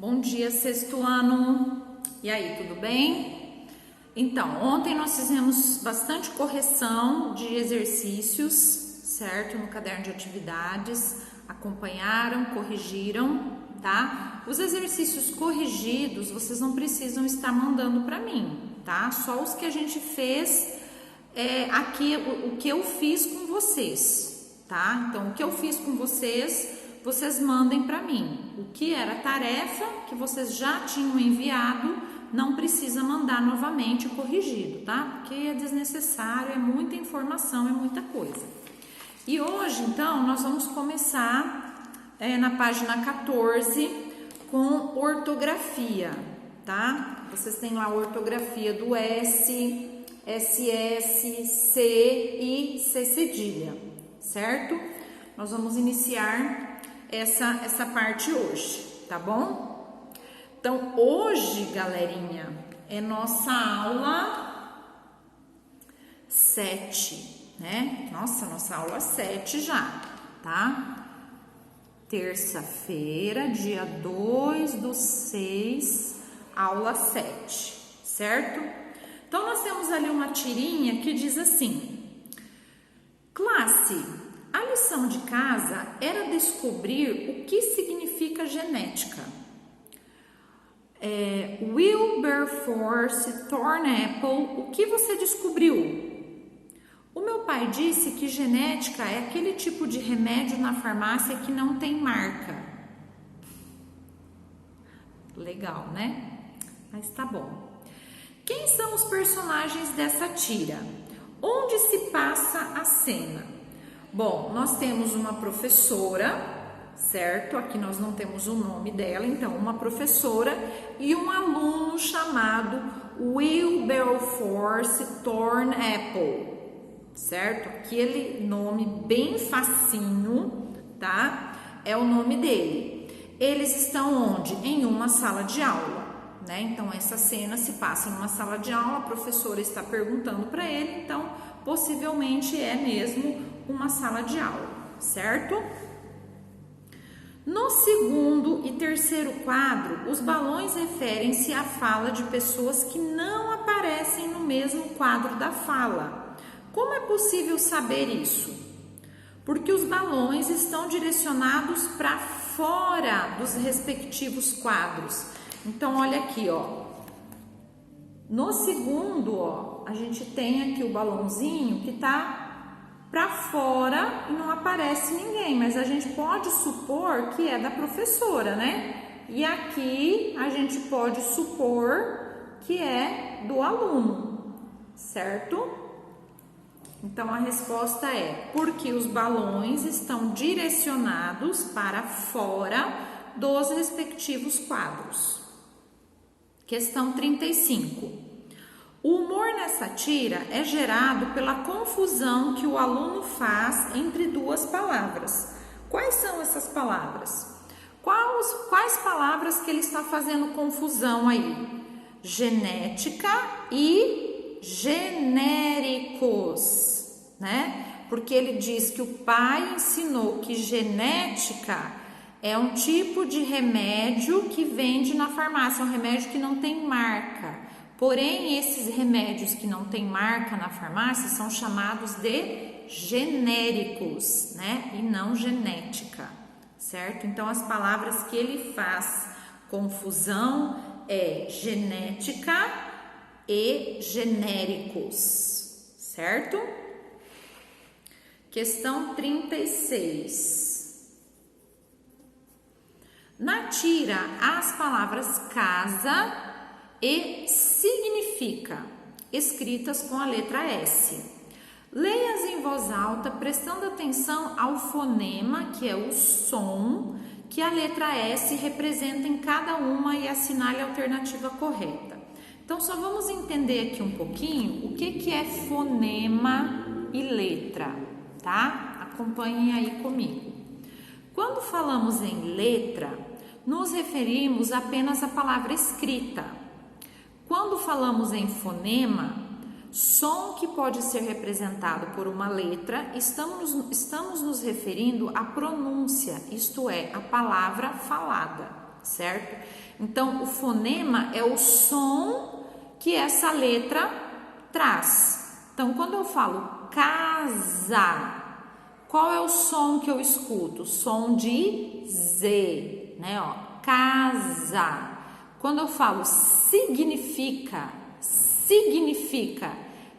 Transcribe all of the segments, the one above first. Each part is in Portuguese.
Bom dia, sexto ano. E aí, tudo bem? Então, ontem nós fizemos bastante correção de exercícios, certo? No caderno de atividades. Acompanharam, corrigiram, tá? Os exercícios corrigidos, vocês não precisam estar mandando para mim, tá? Só os que a gente fez aqui, o que eu fiz com vocês, tá? Então, o que eu fiz com vocês mandem para mim. O que era tarefa que vocês já tinham enviado, não precisa mandar novamente corrigido, tá? Porque é desnecessário, é muita informação, é muita coisa. E hoje, então, nós vamos começar na página 14 com ortografia, tá? Vocês têm lá a ortografia do S, SS, C e C cedilha, certo? Nós vamos iniciar essa parte hoje, tá bom? Então, hoje, galerinha, é nossa aula 7, né? Nossa aula 7 já, tá? Terça-feira, dia 2/6, aula 7, certo? Então, nós temos ali uma tirinha que diz assim: classe, a lição de casa era descobrir o que significa genética. Wilberforce, Thornapple, o que você descobriu? O meu pai disse que genética é aquele tipo de remédio na farmácia que não tem marca. Legal, né? Mas tá bom. Quem são os personagens dessa tira? Onde se passa a cena? Bom, nós temos uma professora, certo? Aqui nós não temos o nome dela, então uma professora e um aluno chamado Wilberforce Thornapple, certo? Aquele nome bem facinho, tá? É o nome dele. Eles estão onde? Em uma sala de aula, né? Então essa cena se passa em uma sala de aula, a professora está perguntando para ele, então possivelmente é mesmo uma sala de aula, certo? No segundo e terceiro quadro, os balões referem-se à fala de pessoas que não aparecem no mesmo quadro da fala. Como é possível saber isso? Porque os balões estão direcionados para fora dos respectivos quadros. Então, olha aqui, ó. No segundo, ó, a gente tem aqui o balãozinho que tá para fora e não aparece ninguém, mas a gente pode supor que é da professora, né? E aqui a gente pode supor que é do aluno, certo? Então a resposta é porque os balões estão direcionados para fora dos respectivos quadros. Questão 35. O humor nessa tira é gerado pela confusão que o aluno faz entre duas palavras. Quais são essas palavras? Quais palavras que ele está fazendo confusão aí? Genética e genéricos, né? Porque ele diz que o pai ensinou que genética é um tipo de remédio que vende na farmácia, é um remédio que não tem marca. Porém, esses remédios que não tem marca na farmácia são chamados de genéricos, né? E não genética, certo? Então, as palavras que ele faz confusão é genética e genéricos, certo? Questão 36. Na tira, as palavras casa e significa, escritas com a letra S. Leia-as em voz alta, prestando atenção ao fonema, que é o som, que a letra S representa em cada uma e assinale a alternativa correta. Então, só vamos entender aqui um pouquinho o que é fonema e letra, tá? Acompanhem aí comigo. Quando falamos em letra, nos referimos apenas à palavra escrita. Quando falamos em fonema, som que pode ser representado por uma letra, estamos nos referindo à pronúncia, isto é, a palavra falada, certo? Então, o fonema é o som que essa letra traz. Então, quando eu falo casa, qual é o som que eu escuto? Som de Z, né? Ó, casa. Quando eu falo significa,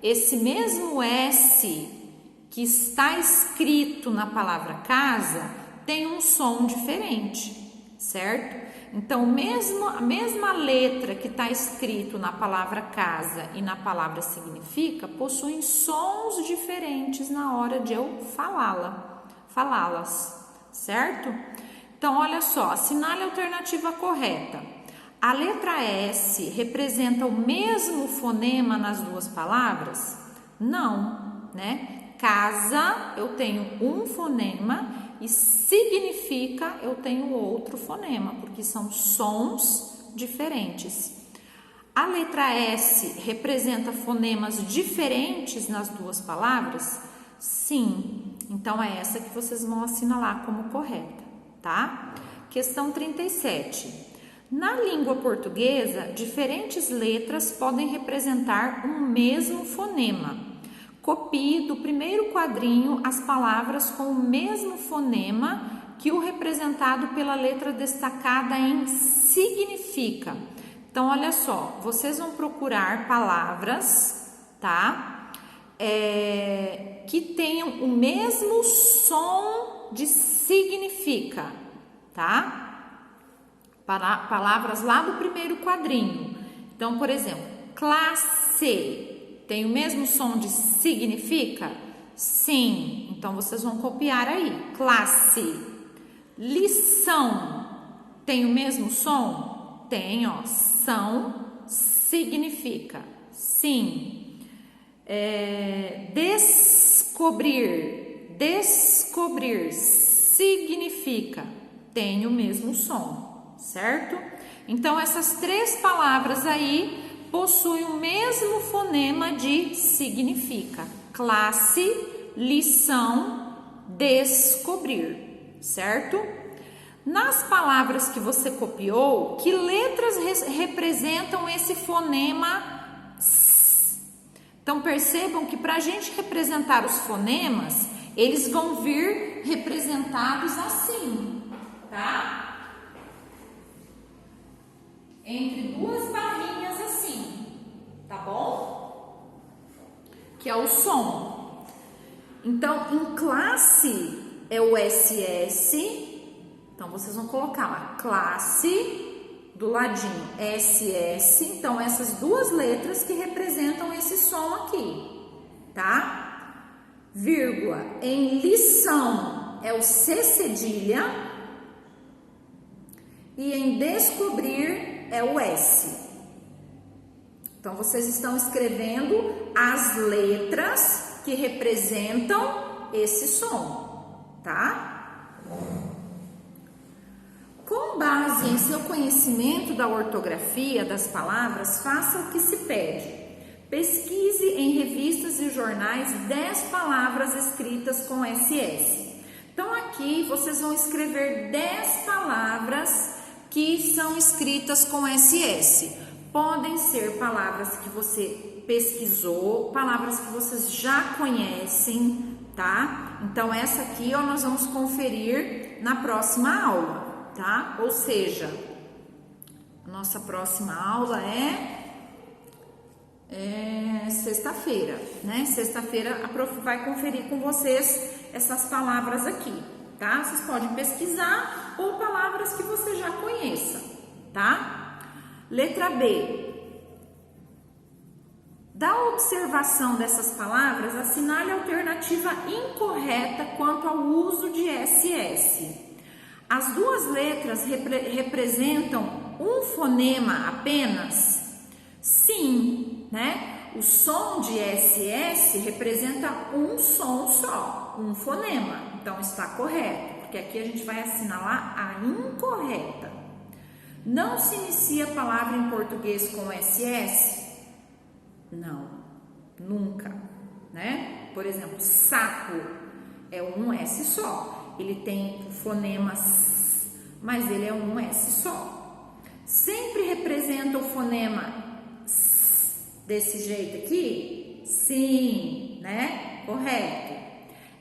esse mesmo S que está escrito na palavra casa tem um som diferente, certo? Então, a mesma letra que está escrito na palavra casa e na palavra significa possuem sons diferentes na hora de eu falá-las, certo? Então, olha só, assinale a alternativa correta. A letra S representa o mesmo fonema nas duas palavras? Não, né? Casa, eu tenho um fonema e significa, eu tenho outro fonema, porque são sons diferentes. A letra S representa fonemas diferentes nas duas palavras? Sim. Então, é essa que vocês vão assinalar como correta, tá? Questão 37. Na língua portuguesa, diferentes letras podem representar um mesmo fonema. Copie do primeiro quadrinho as palavras com o mesmo fonema que o representado pela letra destacada em significa. Então, olha só, vocês vão procurar palavras, tá? Que tenham o mesmo som de significa, tá? Palavras lá do primeiro quadrinho. Então, por exemplo, classe tem o mesmo som de significa? Sim. Então, vocês vão copiar aí. Classe. Lição tem o mesmo som? Tem, ó. São significa. Sim. Descobrir significa. Tem o mesmo som, certo? Então, essas três palavras aí possuem o mesmo fonema de significa. Classe, lição, descobrir, certo? Nas palavras que você copiou, que letras representam esse fonema S? Então, percebam que para a gente representar os fonemas, eles vão vir representados assim, tá? Entre duas barrinhas assim, tá bom? Que é o som. Então, em classe é o SS. Então, vocês vão colocar lá, classe, do ladinho, SS. Então, essas duas letras que representam esse som aqui, tá? Vírgula. Em lição é o C cedilha. E em descobrir é o S. Então, vocês estão escrevendo as letras que representam esse som, tá? Com base em seu conhecimento da ortografia das palavras, faça o que se pede. Pesquise em revistas e jornais 10 palavras escritas com SS. Então, aqui vocês vão escrever 10 palavras que são escritas com SS. Podem ser palavras que você pesquisou, palavras que vocês já conhecem, tá? Então, essa aqui, ó, nós vamos conferir na próxima aula, tá? Ou seja, nossa próxima aula é sexta-feira, né? Sexta-feira a prof vai conferir com vocês essas palavras aqui, tá? Vocês podem pesquisar ou palavras que você já conheça, tá? Letra B. Da observação dessas palavras, assinale a alternativa incorreta quanto ao uso de SS. As duas letras representam um fonema apenas? Sim, né? O som de SS representa um som só, um fonema. Então, está correto, porque aqui a gente vai assinalar a incorreta. Não se inicia a palavra em português com SS? Não, nunca, né? Por exemplo, saco é um S só. Ele tem o fonema S, mas ele é um S só. fonema S desse jeito aqui? Sim, né? Correto.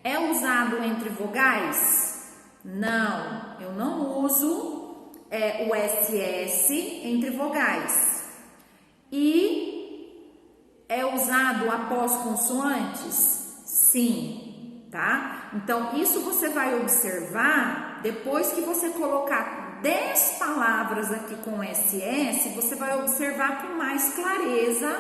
É usado entre vogais? Não, eu não uso o SS entre vogais. E é usado após consoantes? Sim, tá? Então, isso você vai observar depois que você colocar 10 palavras aqui com SS, você vai observar com mais clareza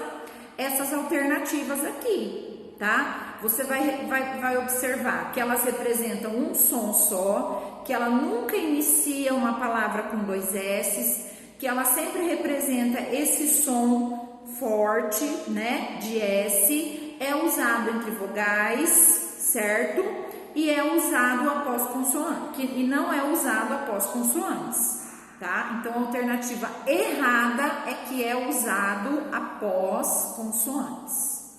essas alternativas aqui, tá? Você vai observar que elas representam um som só, que ela nunca inicia uma palavra com 2 S's, que ela sempre representa esse som forte, né, de S, é usado entre vogais, certo? E é usado após consoantes, e não é usado após consoantes, tá? Então, a alternativa errada é que é usado após consoantes,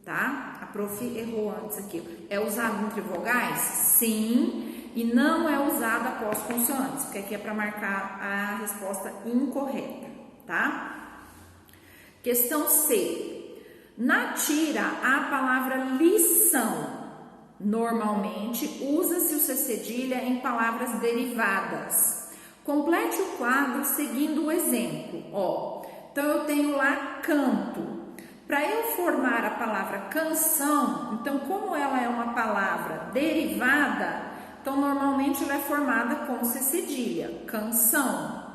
tá? A prof errou antes aqui. É usado entre vogais? Sim, e não é usado após consoantes, porque aqui é para marcar a resposta incorreta, tá? Questão C. Na tira, a palavra lição. Normalmente, usa-se o C cedilha em palavras derivadas. Complete o quadro seguindo o exemplo. Ó, então, eu tenho lá canto. Para eu formar a palavra canção, então, como ela é uma palavra derivada, então, normalmente, ela é formada com C cedilha. Canção.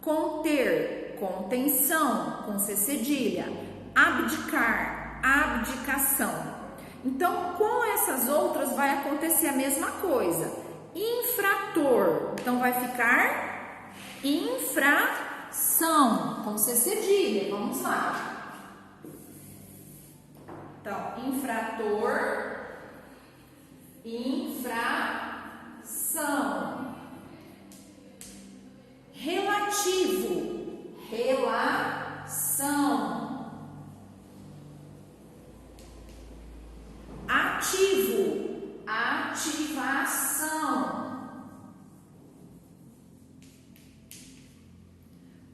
Conter, contenção, com C cedilha. Abdicar, abdicação. Então, com essas outras vai acontecer a mesma coisa. Infrator, então vai ficar infração, com C cedilha. Vamos lá. Então, infrator, infração. Relativo, relação. Ativo, ativação.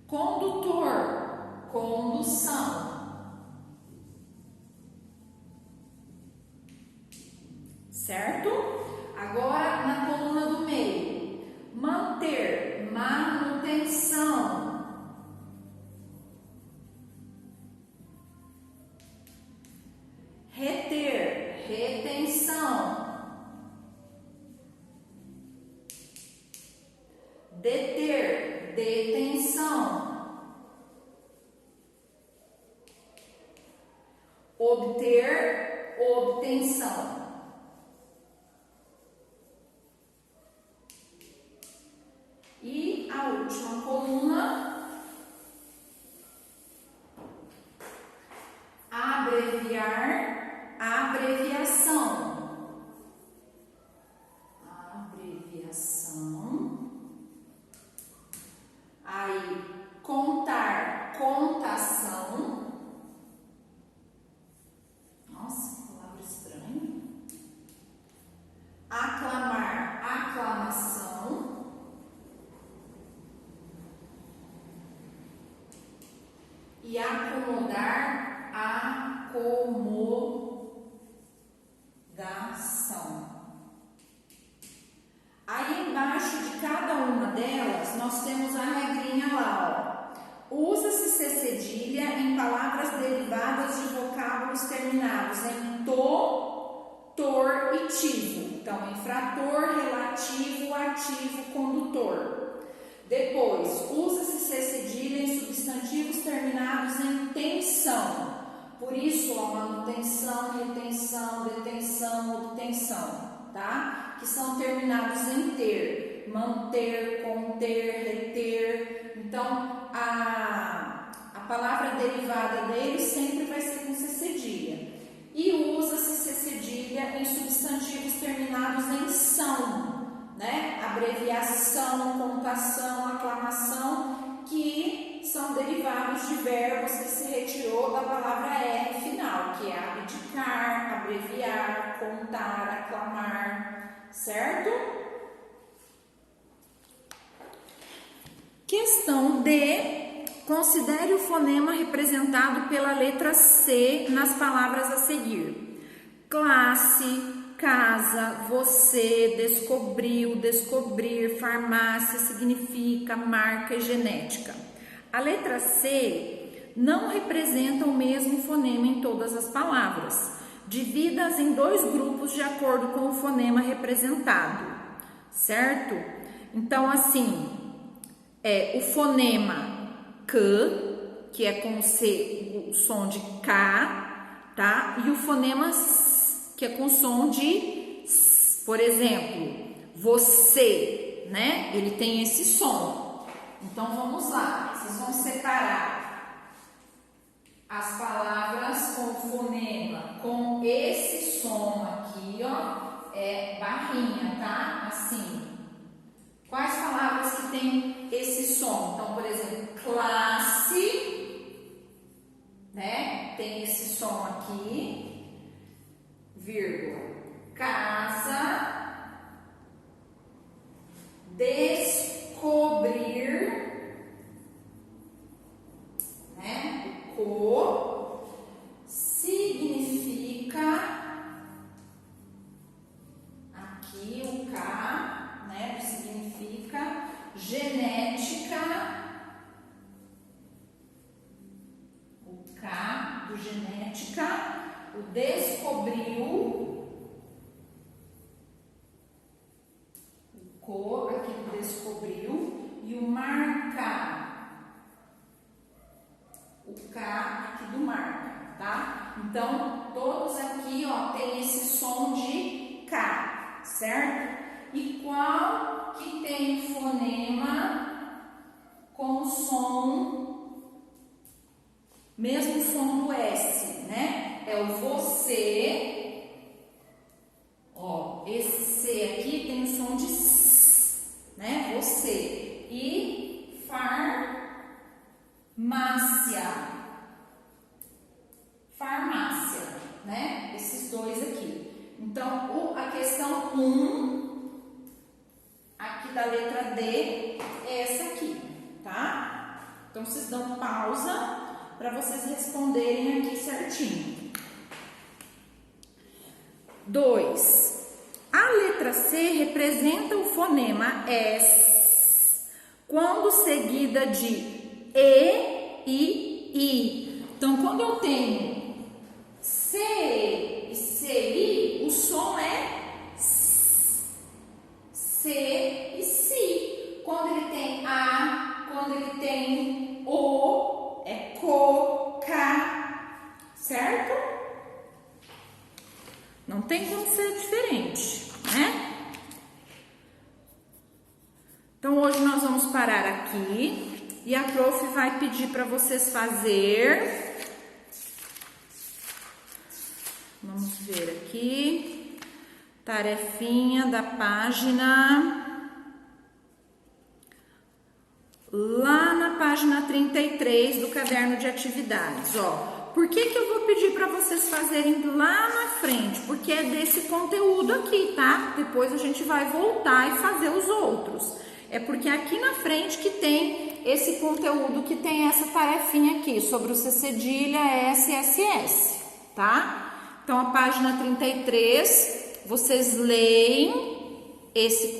Condutor, condução. Certo? Agora, na coluna do meio, manter, manutenção. Reter, retenção. Deter, detenção. Obter, obtenção. E a última coluna, abreviar, abreviação. Abreviação. Aí, contar, contação. Nossa, que palavra estranha. Aclamar, aclamação. E acomodar, acomodação. Aí embaixo de cada uma delas, nós temos a regrinha lá, ó. Usa-se C cedilha em palavras derivadas de vocábulos terminados em to, tor e tivo. Então, infrator, relativo, ativo, condutor. Depois, usa-se C cedilha em substantivos terminados em tensão. Por isso, ó, manutenção, retenção, detenção, obtenção, tá? Que são terminados em ter. Manter, conter, reter. Então, a palavra derivada deles sempre vai ser com C cedilha. E usa-se C cedilha em substantivos terminados em são. Né? Abreviação, contação, aclamação, que são derivados de verbos que se retirou da palavra R final, que é abdicar, abreviar, contar, aclamar, certo? Questão D, Considere o fonema representado pela letra C nas palavras a seguir. Classe, casa, você, descobriu, descobrir, farmácia significa marca e genética. A letra C não representa o mesmo fonema em todas as palavras. Divida-as em dois grupos de acordo com o fonema representado, certo? Então, assim, o fonema K, que é com o som de K, tá? E o fonema S, que é com som de S. Por exemplo, você, né? Ele tem esse som. Então, vamos lá. Vocês vão separar as palavras com fonema, com esse som aqui, ó, é barrinha, tá? Assim. Quais palavras que tem esse som? Então, por exemplo, classe, né? Tem esse som aqui, vírgula. Casa, descobrir, né? O significa aqui o K, né? Significa genética, o K do genética, o descobriu, o co aqui do descobriu e o marca, o K aqui do marca, tá? Então, todos aqui, ó, tem esse som de K, certo? E qual que tem fonema com som, mesmo som do S, né? É o você, ó, esse C aqui tem o som de S, né? Você. E farmácia, né? Esses dois aqui. Então, a questão 1 aqui da letra D é essa aqui, tá? Então, vocês dão pausa para vocês responderem aqui certinho. 2. A letra C representa o fonema S quando seguida de E e I. Então, quando eu tenho C e CI, o som é S. C e Si. Quando ele tem A, quando ele tem O, é Co, K, certo? Não tem como ser diferente, né? Então, hoje nós vamos parar aqui e a prof vai pedir para vocês fazer. Vamos ver aqui. Tarefinha da página, lá na página 33 do caderno de atividades, ó. Por que eu vou pedir para vocês fazerem lá na frente? Porque é desse conteúdo aqui, tá? Depois a gente vai voltar e fazer os outros. É porque aqui na frente que tem esse conteúdo, que tem essa tarefinha aqui, sobre o C cedilha, S, S, S, tá? Então, a página 33, vocês leem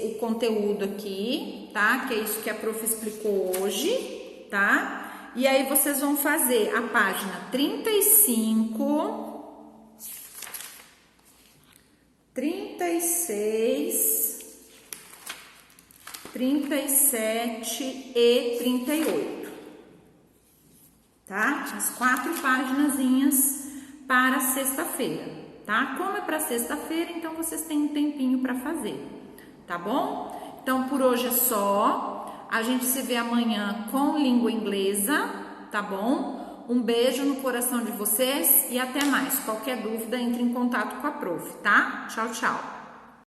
o conteúdo aqui, tá? Que é isso que a prof explicou hoje, tá? E aí, vocês vão fazer a página 35, 36, 37 e 38, tá? As 4 paginazinhas para sexta-feira, tá? Como é para sexta-feira, então vocês têm um tempinho para fazer, tá bom? Então, por hoje é só. A gente se vê amanhã com língua inglesa, tá bom? Um beijo no coração de vocês e até mais. Qualquer dúvida, entre em contato com a prof, tá? Tchau, tchau.